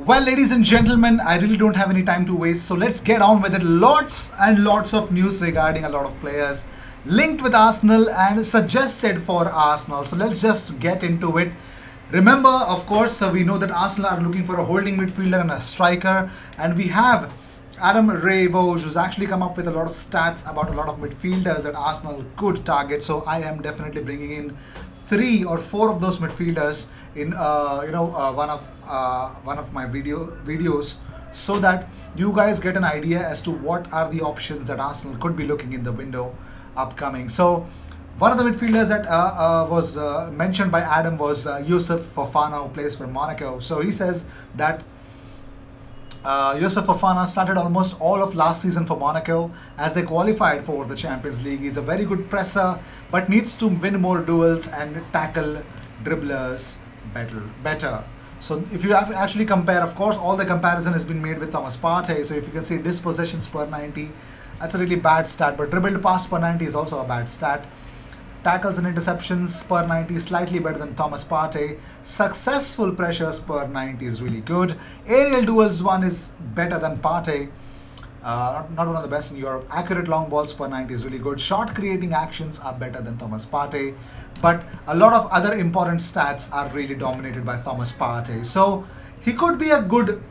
Well, ladies and gentlemen, I really don't have any time to waste, so let's get on with it. Lots and lots of news regarding a lot of players linked with Arsenal and suggested for Arsenal. So let's just get into it. Remember, of course, we know that Arsenal are looking for a holding midfielder and a striker, and we have Adam Rijoiace, who's actually come up with a lot of stats about a lot of midfielders that Arsenal could target. So I am definitely bringing in 3 or 4 of those midfielders in one of my videos, so that you guys get an idea as to what are the options that Arsenal could be looking in the window upcoming. So one of the midfielders that was mentioned by Adam was Youssouf Fofana, who plays for Monaco. So he says that Youssouf Fofana started almost all of last season for Monaco as they qualified for the Champions League. He's a very good presser, but needs to win more duels and tackle dribblers better. So if you have to actually compare, of course, all the comparison has been made with Thomas Partey. So if you can see dispossessions per 90, that's a really bad stat, but dribbled pass per 90 is also a bad stat. Tackles and interceptions per 90 is slightly better than Thomas Partey. Successful pressures per 90 is really good. Aerial duels one is better than Partey. Not one of the best in Europe. Accurate long balls per 90 is really good. Shot creating actions are better than Thomas Partey. But a lot of other important stats are really dominated by Thomas Partey. So he could be a good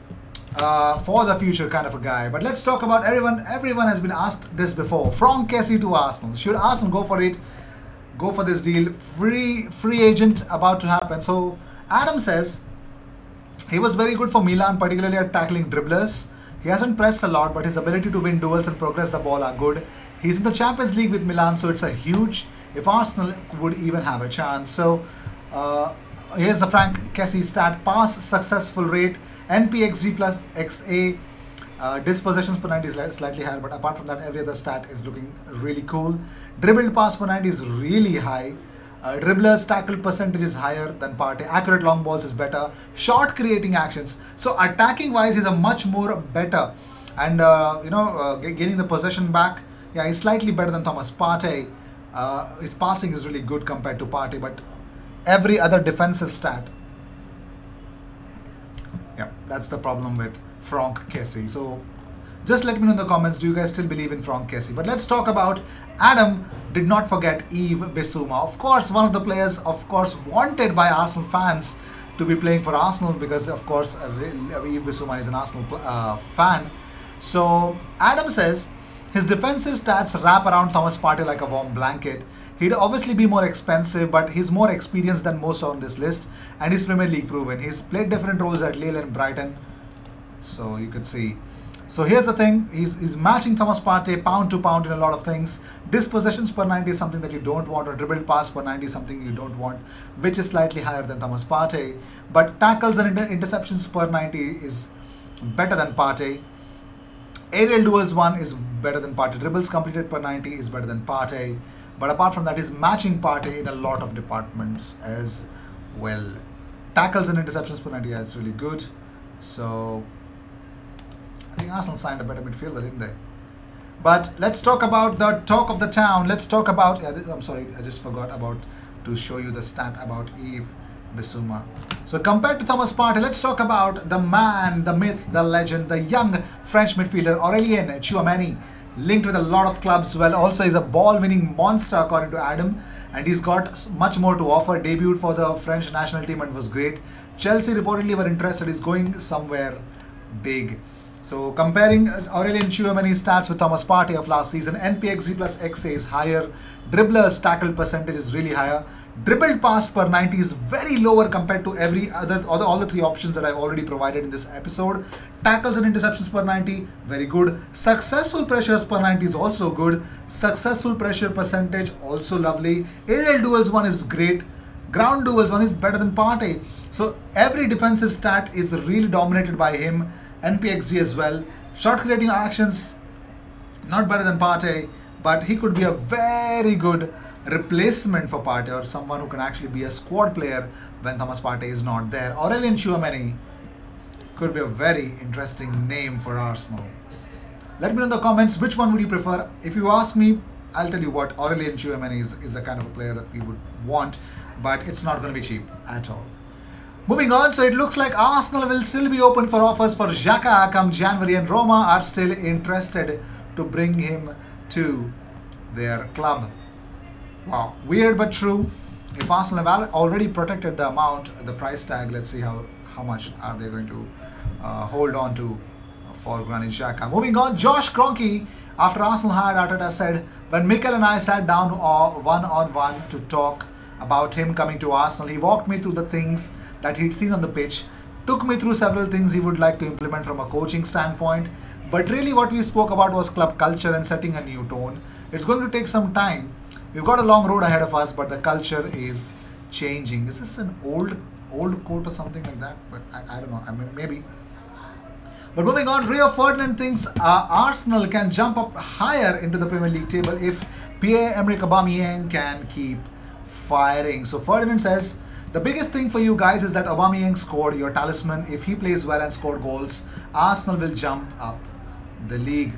for the future kind of a guy. But let's talk about everyone. Everyone has been asked this before. From Kessie to Arsenal. Should Arsenal go for it? Go for this deal. Free agent about to happen. So Adam says he was very good for Milan, particularly at tackling dribblers. He hasn't pressed a lot, but his ability to win duels and progress the ball are good. He's in the Champions League with Milan, so it's a huge if Arsenal would even have a chance. So here's the Frank Kessie stat: pass successful rate, NPXG plus XA, dispossessions per 90 is slightly higher, but apart from that, every other stat is looking really cool. Dribbled pass per 90 is really high. Dribblers tackle percentage is higher than Partey. Accurate long balls is better. Short creating actions. So attacking wise, he's a much more better, and getting the possession back. Yeah, he's slightly better than Thomas Partey. His passing is really good compared to Partey, but every other defensive stat. Yeah, that's the problem with Frank Kessie. So just let me know in the comments, do you guys still believe in Frank Kessie? But let's talk about Adam. Did not forget Yves Bissouma. Of course, one of the players, of course, wanted by Arsenal fans to be playing for Arsenal because, of course, Yves Bissouma is an Arsenal fan. So Adam says his defensive stats wrap around Thomas Partey like a warm blanket. He'd obviously be more expensive, but he's more experienced than most on this list, and he's Premier League proven. He's played different roles at Lille and Brighton. So you could see. So here's the thing, he's matching Thomas Partey pound to pound in a lot of things. Dispossessions per 90 is something that you don't want, or dribbled pass per 90 is something you don't want, which is slightly higher than Thomas Partey. But tackles and interceptions per 90 is better than Partey. Aerial duels one is better than Partey. Dribbles completed per 90 is better than Partey. But apart from that, he's matching Partey in a lot of departments as well. Tackles and interceptions per 90, yeah, it's really good. So I think Arsenal signed a better midfielder, didn't they? But let's talk about the talk of the town. Let's talk about... I'm sorry, I just forgot about to show you the stat about Yves Bissouma. So compared to Thomas Partey, let's talk about the man, the myth, the legend, the young French midfielder Aurélien Tchouameni, linked with a lot of clubs. Well, also he's a ball-winning monster according to Adam, and he's got much more to offer. Debuted for the French national team and was great. Chelsea reportedly were interested. He's going somewhere big. So comparing Aurélien Tchouameni's stats with Thomas Partey of last season, NPXG plus XA is higher. Dribblers tackle percentage is really higher. Dribbled pass per 90 is very lower compared to all the 3 options that I've already provided in this episode. Tackles and interceptions per 90, very good. Successful pressures per 90 is also good. Successful pressure percentage, also lovely. Aerial duels one is great. Ground duels one is better than Partey. So every defensive stat is really dominated by him. NPXG as well. Shot creating actions, not better than Partey, but he could be a very good replacement for Partey, or someone who can actually be a squad player when Thomas Partey is not there. Aurélien Tchouameni could be a very interesting name for Arsenal. Let me know in the comments which one would you prefer. If you ask me, I'll tell you what, Aurélien Tchouameni is the kind of a player that we would want, but it's not going to be cheap at all. Moving on, so it looks like Arsenal will still be open for offers for Xhaka come January, and Roma are still interested to bring him to their club. Wow, weird but true. If Arsenal have already protected the amount, the price tag, let's see how much are they going to hold on to for Granit Xhaka. Moving on, Josh Kroenke, after Arsenal hired Arteta, said, when Mikel and I sat down one-on-one to talk about him coming to Arsenal, he walked me through the things that he'd seen on the pitch, took me through several things he would like to implement from a coaching standpoint, but really what we spoke about was club culture and setting a new tone. It's going to take some time. We've got a long road ahead of us, but the culture is changing. Is this an old quote or something like that? But I don't know. I mean, maybe. But moving on, Rio Ferdinand thinks Arsenal can jump up higher into the Premier League table if Pierre-Emerick Aubameyang can keep firing. So Ferdinand says, the biggest thing for you guys is that Aubameyang scored, your talisman. If he plays well and scored goals, Arsenal will jump up the league.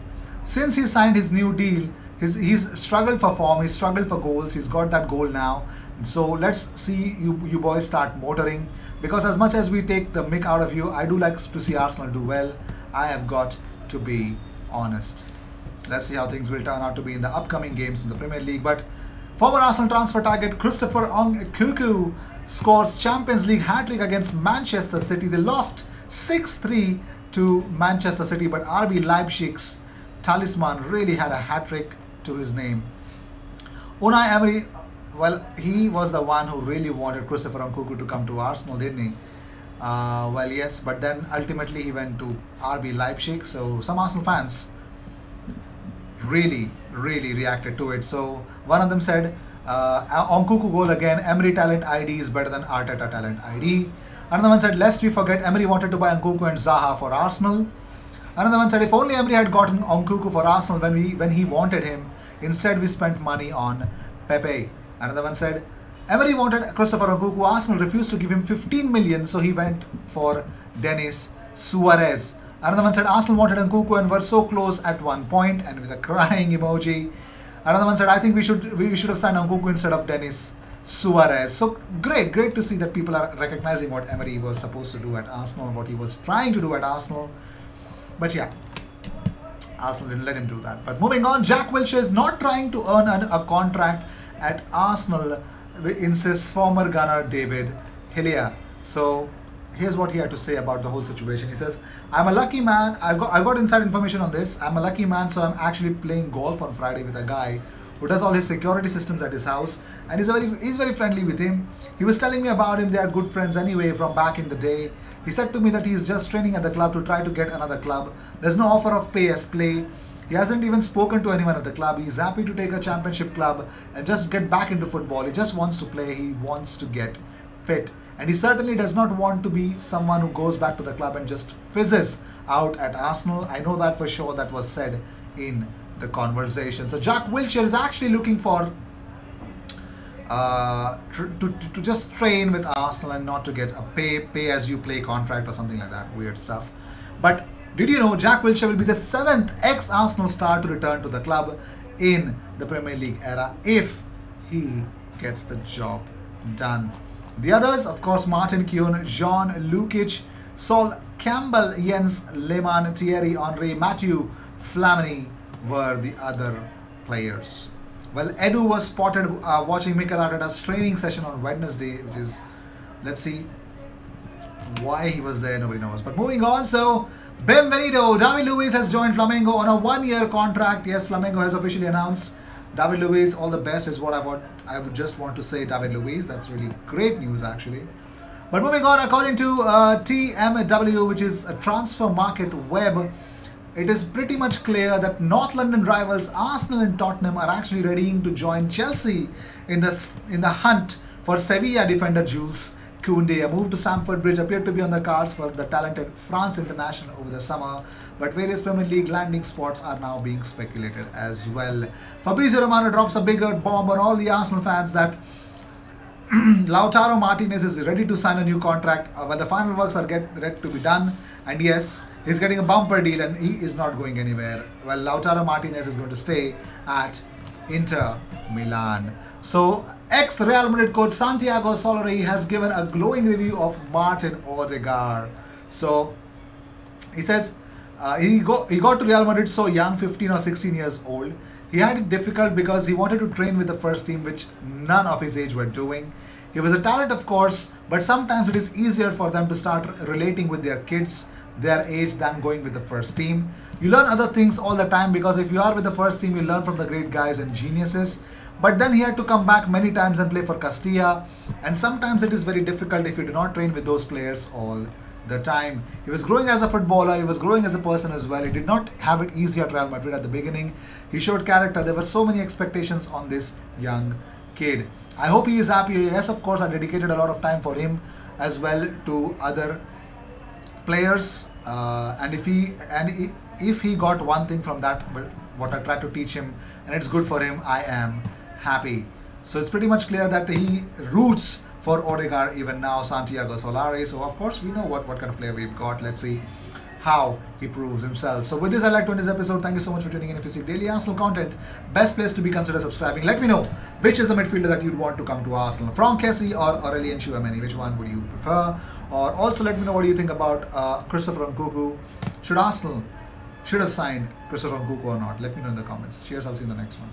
Since he signed his new deal, he's struggled for form, he's struggled for goals, he's got that goal now. So let's see you boys start motoring, because as much as we take the mick out of you, I do like to see Arsenal do well. I have got to be honest. Let's see how things will turn out to be in the upcoming games in the Premier League. But former Arsenal transfer target Christopher Nkunku scores Champions League hat-trick against Manchester City. They lost 6-3 to Manchester City, but RB Leipzig's talisman really had a hat-trick to his name. Unai Emery, well, he was the one who really wanted Christopher Nkunku to come to Arsenal, didn't he? Well, yes, but then ultimately he went to RB Leipzig. So some Arsenal fans really reacted to it. So one of them said, Nkunku goal again, Emery talent ID is better than Arteta talent ID. Another one said, lest we forget, Emery wanted to buy Nkunku and Zaha for Arsenal. Another one said, if only Emery had gotten Nkunku for Arsenal when he wanted him. Instead, we spent money on Pepe. Another one said, Emery wanted Christopher Nkunku. Arsenal refused to give him 15 million, so he went for Denis Suarez. Another one said, Arsenal wanted Nkunku and were so close at one point, and with a crying emoji. Another one said, I think we should have signed Nkunku instead of Denis Suarez. So great to see that people are recognizing what Emery was supposed to do at Arsenal, what he was trying to do at Arsenal. But yeah, Arsenal didn't let him do that. But moving on, Jack Wilshere is not trying to earn a contract at Arsenal, insists former gunner David Hillier. So here's what he had to say about the whole situation. He says, I'm a lucky man. I've got inside information on this. I'm a lucky man, so I'm actually playing golf on Friday with a guy who does all his security systems at his house, and he's very friendly with him. He was telling me about him. They are good friends anyway from back in the day. He said to me that he's just training at the club to try to get another club. There's no offer of pay as play. He hasn't even spoken to anyone at the club. He's happy to take a championship club and just get back into football. He just wants to play. He wants to get fit. And he certainly does not want to be someone who goes back to the club and just fizzes out at Arsenal. I know that for sure. That was said in the conversation. So Jack Wilshere is actually looking for to just train with Arsenal and not to get a pay as you play contract or something like that weird stuff. But did you know Jack Wilshere will be the 7th ex-Arsenal star to return to the club in the Premier League era if he gets the job done. The others, of course, Martin Keown, Jean Lukic, Sol Campbell, Jens Lehmann, Thierry Henry, Matthew Flamini were the other players. Well, Edu was spotted watching Mikel Arteta's training session on Wednesday, which is, let's see why he was there, nobody knows. But moving on, so Benvenido, David Luiz has joined Flamengo on a 1-year contract. Yes, Flamengo has officially announced David Luiz. All the best is what I would just want to say, David Luiz. That's really great news, actually. But moving on, according to TMW, which is a transfer market web, it is pretty much clear that North London rivals Arsenal and Tottenham are actually readying to join Chelsea in the hunt for Sevilla defender Jules Koundé. A move to Stamford Bridge appeared to be on the cards for the talented France international over the summer, but various Premier League landing spots are now being speculated as well. Fabrizio Romano drops a bigger bomb on all the Arsenal fans that Lautaro Martinez is ready to sign a new contract while the final works are ready to be done, and yes, he's getting a bumper deal and he is not going anywhere. Well, Lautaro Martinez is going to stay at Inter Milan. So, ex-Real Madrid coach Santiago Solari has given a glowing review of Martin Odegaard. So, he says he got to Real Madrid so young, 15 or 16 years old. He had it difficult because he wanted to train with the first team, which none of his age were doing. He was a talent, of course, but sometimes it is easier for them to start relating with their kids, their age, than going with the first team. You learn other things all the time because if you are with the first team, you learn from the great guys and geniuses. But then he had to come back many times and play for Castilla, and sometimes it is very difficult if you do not train with those players all the time. He was growing as a footballer, he was growing as a person as well. He did not have it easy at Real Madrid at the beginning. He showed character. There were so many expectations on this young kid. I hope he is happy. Yes, of course, I dedicated a lot of time for him as well to other players. And if he got one thing from that, what I tried to teach him, and it's good for him, I am happy. So it's pretty much clear that he roots for Odegaard even now, Santiago Solari. So of course we know what kind of player we've got. Let's see how he proves himself. So with this, I'd like to end this episode. Thank you so much for tuning in. If you see daily Arsenal content, best place to be, consider subscribing. Let me know which is the midfielder that you'd want to come to Arsenal, Franck Kessie or Aurelien Tchouameni. Which one would you prefer? Or also let me know what do you think about Christopher Nkunku. Should Arsenal have signed Christopher Nkunku or not? Let me know in the comments. Cheers, I'll see you in the next one.